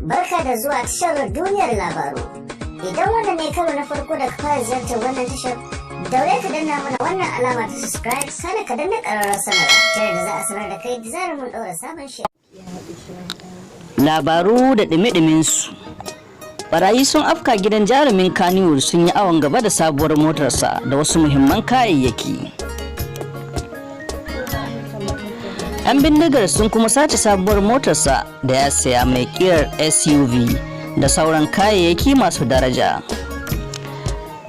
Barka da zuwa tashar Duniyar Labaru. Idan wannan ne karo na farko da ka fara ziyartar wannan tashar, daure ka danna mana wannan alama ta subscribe, sana ka danna ƙararrawar sanarwa ta yadda za a sanar da kai da zarar mun ɗaura sabon shiri. Labaru da ɗumi-ɗumin su. Barayi sun afka gidan jarumin Kannywood sun yi awon gaba da sabuwar motarsa da wasu muhimman kayayyaki. 'Yan bindigar sun kuma sace sabuwar motarsa da ya saya mai kirar SUV da sauran kayayyaki masu daraja.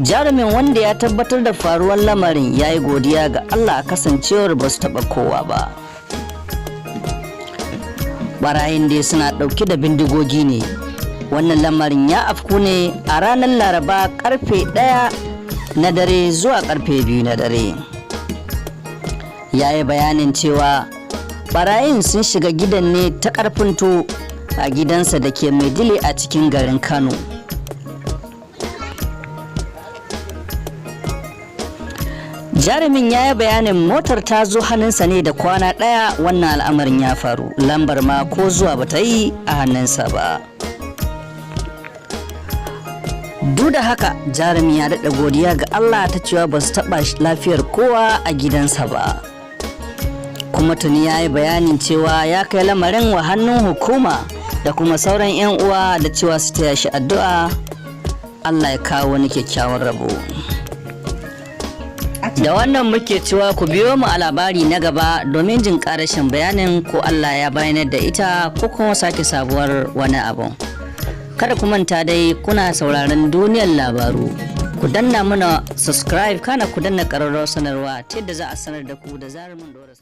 Jarumin, wanda ya tabbatar da faruwar lamarin, ya yi godiya ga Allah kasancewar ba su taɓa kowa ba. Barayin dai suna ɗauke da bindigogi ne. Wannan lamarin ya afku ne a ranar Laraba karfe 1 na dare zuwa karfe 2 na dare. Ya yi bayanin cewa barayin sun shiga gidan ne ta karfin to a gidansa da ke Maidile a cikin garin Kano. Jarumin ya yi bayanin motar ta zo hannunsa ne da kwana ɗaya wannan al'amarin ya faru, lambar ma ko zuwa bata yi a hannunsa ba. Duk da haka, jarumin ya daɗa godiya ga Allah ta cewa ba su taɓa lafiyar kowa a gidansa ba. Kuma tuni ya yi bayanin cewa ya kai lamarin wa hannun hukuma da kuma sauran 'yan uwa da cewa su taya shi addu'a Allah ya kawo wani kyakkyawan rabo. Da wannan muke cewa ku biyo mu a labari na gaba domin jin ƙarashin bayanin ko Allah ya bayanar da ita ko kuma sake sabuwar wani abu. Kada ku manta dai kuna sauraron Duniyar Labaru. Ku danna mana subscribe, kana ku danna ƙararrawar sanarwa ta yadda za a sanar da ku da zarar mun dora.